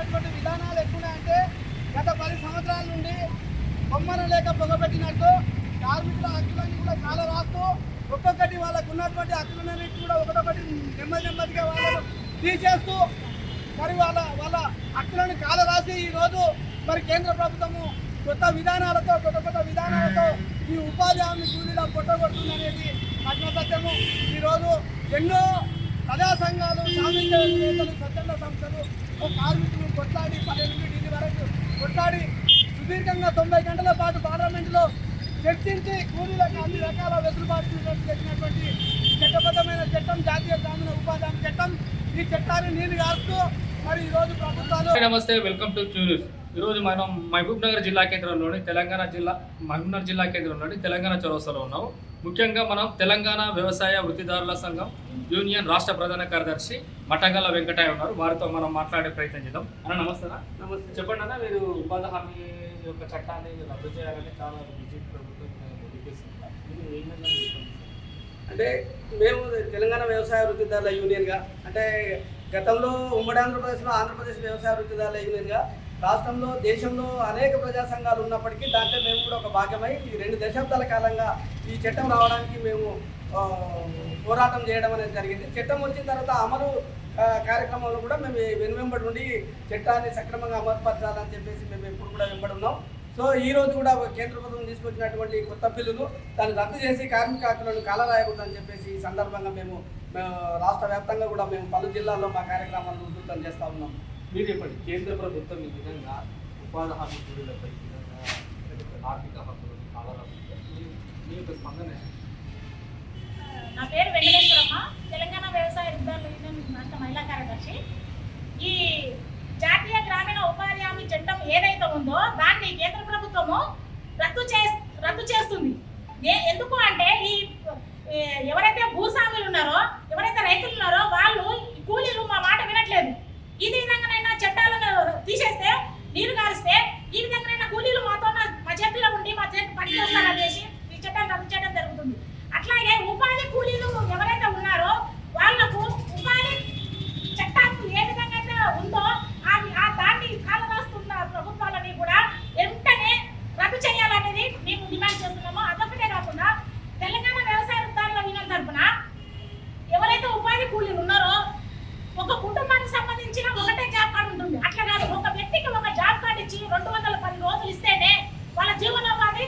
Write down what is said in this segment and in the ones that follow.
తీసుకొచ్చినటువంటి విధానాలు ఎట్లున్నాయంటే గత 10 సంవత్సరాల నుండి బొమ్మన లేక పొగబెట్టినట్టు కార్మికుల హక్కులన్నీ కూడా చాలా రాస్తూ ఒక్కొక్కటి వాళ్ళకు ఉన్నటువంటి హక్కులన్నిటి కూడా ఒకటొకటి నెమ్మదిగా వాళ్ళను తీసేస్తూ మరి వాళ్ళ హక్కులను కాల రాసి ఈరోజు మరి కేంద్ర ప్రభుత్వము కొత్త విధానాలతో ఈ ఉపాధి హామీ కూలీల పొట్టగొడుతుంది అనేది నగ్న సత్యము. ఈరోజు ఎన్నో ప్రజా సంఘాలు, సామాజిక నేతలు, స్వచ్ఛంద సంస్థలు కార్మికులు కొట్లాడి 12 నుండి ఢిల్లీ వరకు కొట్లాడి సుదీర్ఘంగా 90 గంటల పాటు పార్లమెంటులో చర్చించి కూలీలకు అన్ని రకాల వెసులుబాటు తెచ్చినటువంటి చట్టబద్ధమైన చట్టం జాతీయ గ్రామీణ ఉపాధి హామీ చట్టం. ఈ చట్టాన్ని నీరు కాస్తూ మరి ఈరోజు ప్రభుత్వాలు. నమస్తే, వెల్కమ్ టు క్యూ న్యూస్. ఈరోజు మనం మహబూబ్నగర్ జిల్లా కేంద్రంలోని మహబూబ్నగర్ జిల్లా కేంద్రంలోని తెలంగాణ చౌరస్తాలో ఉన్నాము. ముఖ్యంగా మనం తెలంగాణ వ్యవసాయ వృత్తిదారుల సంఘం యూనియన్ రాష్ట్ర ప్రధాన కార్యదర్శి మటగల్ల వెంకటయ్య ఉన్నారు. వారితో మనం మాట్లాడే ప్రయత్నం చేద్దాం. అన్న నమస్తే. నమస్తే. చెప్పండి అన్న, మీరు ఉపాధి హామీ యొక్క చట్టాన్ని రద్దు చేయాలని చాలా బీజేపీ ప్రభుత్వం అంటే మేము తెలంగాణ వ్యవసాయ వృత్తిదారుల యూనియన్గా, అంటే గతంలో ఉమ్మడి ఆంధ్రప్రదేశ్ వ్యవసాయ వృత్తిదారుల యూనియన్గా రాష్ట్రంలో దేశంలో అనేక ప్రజా సంఘాలు ఉన్నప్పటికీ దాంట్లో మేము కూడా ఒక భాగమై 2 దశాబ్దాల కాలంగా ఈ చట్టం రావడానికి మేము పోరాటం చేయడం అనేది జరిగింది. చట్టం వచ్చిన తర్వాత అమలు కార్యక్రమంలో కూడా మేము వెనువెంబడి నుండి చట్టాన్ని సక్రమంగా అమలుపరచాలని చెప్పేసి మేము ఎప్పుడు కూడా వెంబడి ఉన్నాం. సో ఈ రోజు కూడా కేంద్ర ప్రభుత్వం తీసుకొచ్చినటువంటి కొత్త బిల్లును దాన్ని రద్దు చేసి కార్మిక హక్కులను కాలరాయకూడదని చెప్పేసి ఈ సందర్భంగా మేము రాష్ట్ర వ్యాప్తంగా కూడా మేము పలు జిల్లాల్లో మా కార్యక్రమాలను ఉధృతం చేస్తూ ఉన్నాం. మీరు చెప్పండి, కేంద్ర ప్రభుత్వం ఈ విధంగా ఉపాధి హామీ కూలీలపై ఆర్థిక హక్కులు మీ యొక్క స్పందన? నా పేరు వెంకటేశ్వరమ్మ, తెలంగాణ వ్యవసాయ విద్యార్థుల యూనియన్ రాష్ట్ర మహిళా కార్యదర్శి. ఈ జాతీయ గ్రామీణ ఉపాధి హామీ చట్టం ఏదైతే ఉందో దాన్ని కేంద్ర ప్రభుత్వము రద్దు చేస్తుంది. ఎందుకు అంటే ఈ ఎవరైతే భూస్వాములు ఉన్నారో, ఎవరైతే రైతులు ఉన్నారో వాళ్ళు కూలీలు మా మాట వినట్లేదు. ఈ విధంగానైనా చట్టాలను తీసేస్తే, నీరు గారిస్తే ఈ విధంగానైనా కూలీలు మాతో మా చేతిలో ఉండి మా చేతి పని చేస్తారనేసి ఈ చట్టాన్ని రద్దు చేయడం జరుగుతుంది. అట్లాగే ఉపాధి కూలీలు ఎవరైతే ఉన్నారో వాళ్లకు ఉపాధి చట్టం ఏ విధంగా అయితే ఉందో ఆ దాన్ని కాలరాస్తున్న ప్రభుత్వాలని కూడా వెంటనే రద్దు చేయాలనేది మేము డిమాండ్ చేస్తున్నాము. అదొకటే కాకుండా తెలంగాణ వ్యవసాయ వృత్తిదారుల యూనియన్ తరఫున ఎవరైతే ఉపాధి కూలీలు ఉన్నారో ఒక కుటుంబానికి సంబంధించిన ఒకటే జాబ్ కార్డు ఉంటుంది. అట్లా కాదు, ఒక వ్యక్తికి ఒక జాబ్ కార్డు ఇచ్చి 210 రోజులు ఇస్తేనే వాళ్ళ జీవనోపాధి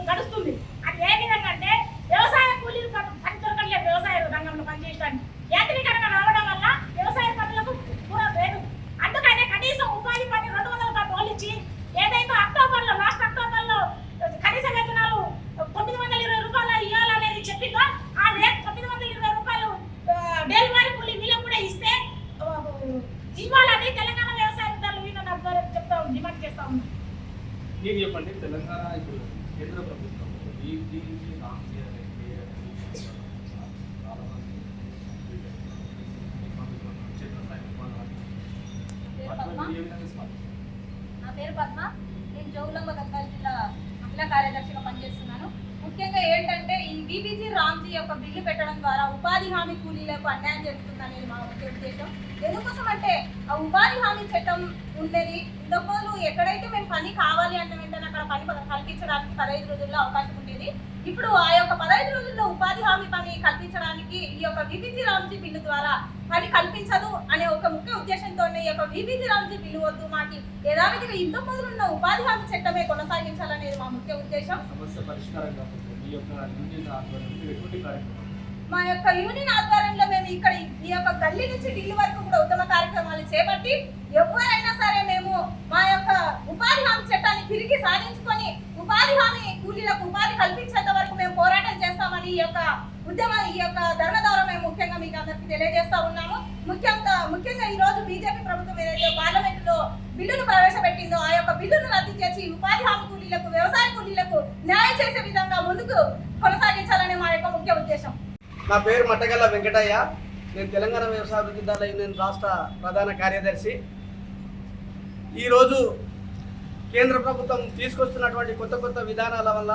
గడుస్తుంది. అది ఏ విధంగా అంటే వ్యవసాయ కూలీలు పని దొరకట్లేదు. వ్యవసాయ రంగంలో పనిచేయడానికి యాంత్రీకరణ రావడం వల్ల వ్యవసాయ పనులకు కూడా లేదు. అందుకనే కనీసం ఉపాధి పని 210 రోజులు ఇచ్చి ఏదైతే లాస్ట్ అక్టోబర్లో కనీస వేతనాలు 920 రూపాయలు ఇవ్వాలనేది చెప్పిందో ఆ 920 రూపాయలు డెలివరీ కూలీ వీళ్ళకు కూడా ఇస్తే ఇవ్వాలని తెలంగాణ వ్యవసాయ విద్యార్థుల యూనియన్ ఆధ్వర్యంలో డిమాండ్ చేస్తా ఉన్నాం. మీరు చెప్పండి, తెలంగాణ ఇప్పుడు కేంద్ర ప్రభుత్వం నా పేరు పద్మ, నేను జోగులాంబ గద్వాల జిల్లా మహిళా కార్యదర్శిగా పనిచేస్తున్నాను. ముఖ్యంగా ఏంటంటే ఈ బీబీజీ రామ్జీ యొక్క బిల్లు పెట్టడం ద్వారా ఉపాధి హామీ కూలీలకు అన్యాయం జరుగుతుందనేది మా ముఖ్య ఉద్దేశం. ఎందుకోసం అంటే ఆ ఉపాధి హామీ చట్టం ఉండేది ఇంతకుముందు ఎక్కడైతే మేము పని కావాలి అంటే వెంటనే అక్కడ పని కల్పించడానికి 15 రోజుల్లో అవకాశం ఉండేది. ఇప్పుడు ఆ యొక్క 15 రోజుల్లో ఉపాధి హామీ పని కల్పించడానికి ఈ యొక్క బీబీజీ రామ్జీ బిల్లు ద్వారా పని కల్పించదు అనే ఒక ముఖ్య ఉద్దేశంతో ఈ యొక్క బీబీజీ రామ్జీ బిల్లు వద్దు, మాకు యథావిధిగా ఇంతకు మొదలు ఉన్న ఉపాధి హామీ చట్టమే కొనసాగించాలనేది మా ముఖ్య ఉద్దేశం. మా యొక్క యూనియన్ ఆధ్వర్యంలో మేము ఇక్కడ ఈ యొక్క గల్లీ నుంచి ఢిల్లీ వరకు కూడా ఉద్యమ కార్యక్రమాలు చేపట్టి ఎవరైనా సరే మేము మా యొక్క ఉపాధి హామీ చట్టాన్ని తిరిగి సాధించుకొని ఉపాధి హామీ కూలీలకు ఉపాధి కల్పించేంత వరకు మేము పోరాటం చేస్తామని ఈ యొక్క ధర్నా ద్వారా మేము ముఖ్యంగా మీకు అందరికీ తెలియజేస్తా ఉన్నాము. ముఖ్యంగా ఈ రోజు బీజేపీ ప్రభుత్వం ఏదైతే పార్లమెంటులో బిల్లును ప్రవేశపెట్టిందో ఆ యొక్క బిల్లును రద్దు చేసి ఉపాధి హామీ కూలీలకు, వ్యవసాయ కూలీలకు న్యాయం చేసే విధంగా ముందుకు కొనసాగించాలనే మా యొక్క ముఖ్య ఉద్దేశం. నా పేరు మట్టగల్ల వెంకటయ్య, నేను తెలంగాణ వ్యవసాయ వృత్తిదారుల యూనియన్ రాష్ట్ర ప్రధాన కార్యదర్శి. ఈరోజు కేంద్ర ప్రభుత్వం తీసుకొస్తున్నటువంటి కొత్త విధానాల వల్ల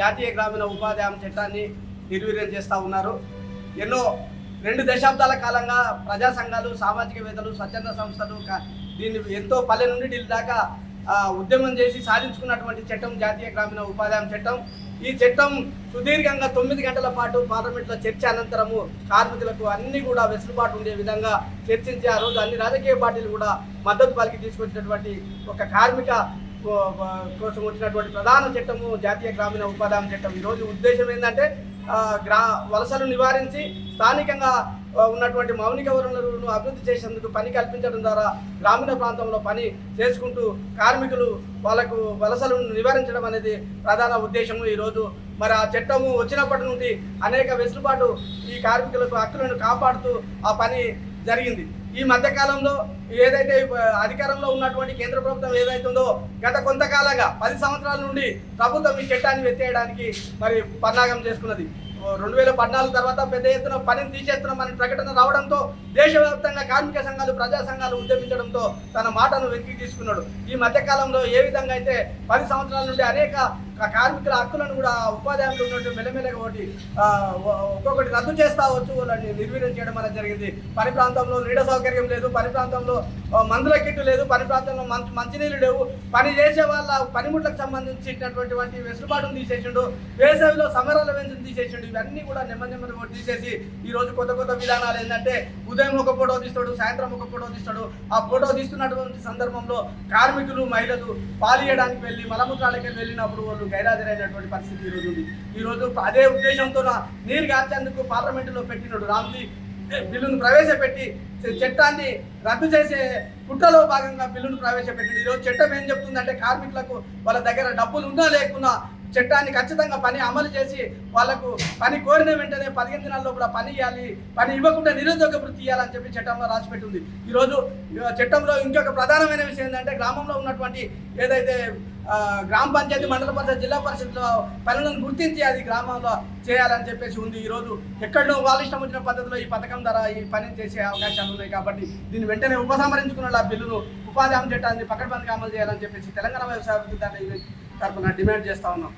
జాతీయ గ్రామీణ ఉపాధి హామీ చట్టాన్ని నిర్వీర్యం చేస్తూ ఉన్నారు. ఎన్నో 2 దశాబ్దాల కాలంగా ప్రజా సంఘాలు, సామాజికవేత్తలు, స్వచ్ఛంద సంస్థలు దీన్ని ఎంతో పల్లె నుండి ఢిల్లీ దాకా ఉద్యమం చేసి సాధించుకున్నటువంటి చట్టం జాతీయ గ్రామీణ ఉపాధి హామీ చట్టం. ఈ చట్టం సుదీర్ఘంగా 9 గంటల పాటు పార్లమెంట్లో చర్చ అనంతరము కార్మికులకు అన్ని కూడా వెసులుబాటు ఉండే విధంగా చర్చించి ఆ రోజు అన్ని రాజకీయ పార్టీలు కూడా మద్దతు పలికి తీసుకొచ్చినటువంటి ఒక కార్మిక కోసం వచ్చినటువంటి ప్రధాన చట్టము జాతీయ గ్రామీణ ఉపాధి హామీ చట్టం. ఈరోజు ఉద్దేశం ఏంటంటే వలసలు నివారించి స్థానికంగా ఉన్నటువంటి మౌలిక వనరులను అభివృద్ధి చేసేందుకు పని కల్పించడం ద్వారా గ్రామీణ ప్రాంతంలో పని చేసుకుంటూ కార్మికులు వాళ్ళకు వలసలను నివారించడం అనేది ప్రధాన ఉద్దేశము. ఈరోజు మరి ఆ చట్టము వచ్చినప్పటి నుండి అనేక వెసులుబాటు ఈ కార్మికులకు హక్కులను కాపాడుతూ ఆ పని జరిగింది. ఈ మధ్యకాలంలో ఏదైతే అధికారంలో ఉన్నటువంటి కేంద్ర ప్రభుత్వం ఏదైతుందో గత కొంతకాలంగా 10 సంవత్సరాల నుండి ప్రభుత్వం ఈ చట్టాన్ని ఎత్తేయడానికి మరి పన్నాగం చేసుకున్నది. 2014 తర్వాత పెద్ద ఎత్తున పనిని తీసేస్తున్నామని ప్రకటన రావడంతో దేశవ్యాప్తంగా కార్మిక సంఘాలు, ప్రజా సంఘాలు ఉద్యమించడంతో తన మాటను వెనక్కి తీసుకున్నాడు. ఈ మధ్యకాలంలో ఏ విధంగా అయితే 10 సంవత్సరాల నుండి అనేక కార్మికుల హక్కులను కూడా ఉపాధి హామీలు ఉన్నట్టు మెల్లమెల్లగా ఒక్కొక్కటి రద్దు చేస్తా వచ్చు, వాళ్ళని నిర్వీర్యం చేయడం అనేది జరిగింది. పని ప్రాంతంలో నీడ సౌకర్యం లేదు, పని ప్రాంతంలో మందుల కిట్టు లేదు, పని ప్రాంతంలో మంచినీళ్ళు లేవు, పని చేసే వాళ్ళ పనిముట్లకు సంబంధించినటువంటి వెసులుబాటును తీసేసిండు, వేసవిలో సమరాల వెంచును తీసేసిండు. ఇవన్నీ కూడా నెమ్మది తీసేసి ఈరోజు కొత్త విధానాలు ఏంటంటే ఉదయం ఒక ఫోటో తీస్తాడు, సాయంత్రం ఒక ఫోటో తీస్తాడు. ఆ ఫోటో తీస్తున్నటువంటి సందర్భంలో కార్మికులు, మహిళలు పాలియడానికి వెళ్ళి మలమూత్రాలకి వెళ్ళినప్పుడు వాళ్ళు గైరాజరైనటువంటి పరిస్థితి ఈరోజు ఉంది. ఈరోజు అదే ఉద్దేశంతో నీరు గార్చేందుకు పార్లమెంటులో పెట్టినడు రామ్జీ బిల్లును ప్రవేశపెట్టి చట్టాన్ని రద్దు చేసే కుట్రలో భాగంగా బిల్లును ప్రవేశపెట్టింది. ఈరోజు చట్టం ఏం చెప్తుందంటే కార్మికులకు వాళ్ళ దగ్గర డబ్బులు ఉన్నా లేకున్నా చట్టాన్ని ఖచ్చితంగా పని అమలు చేసి వాళ్లకు పని కోరిన వెంటనే 15 దినాల్లో కూడా పని ఇవ్వాలి, పని ఇవ్వకుండా నిరుద్యోగ వృత్తి ఇవ్వాలని చెప్పి చట్టంలో రాసిపెట్టి ఉంది. ఈరోజు చట్టంలో ఇంకొక ప్రధానమైన విషయం ఏంటంటే గ్రామంలో ఉన్నటువంటి ఏదైతే గ్రామ పంచాయతీ, మండల పరిషత్, జిల్లా పరిషత్లో పనులను గుర్తించి అది గ్రామంలో చేయాలని చెప్పేసి ఉంది. ఈరోజు ఎక్కడో వాళ్ళ ఇష్టం వచ్చిన పద్ధతిలో ఈ పథకం ద్వారా ఈ పని చేసే అవకాశాలు ఉన్నాయి. కాబట్టి దీన్ని వెంటనే ఉపసంహరించుకున్న ఆ బిల్లును, ఉపాధి హామీ చట్టాన్ని పకడ్బందీగా అమలు చేయాలని చెప్పేసి తెలంగాణ వ్యవసాయ అభివృద్ధి తరఫున డిమాండ్ చేస్తా ఉన్నాం.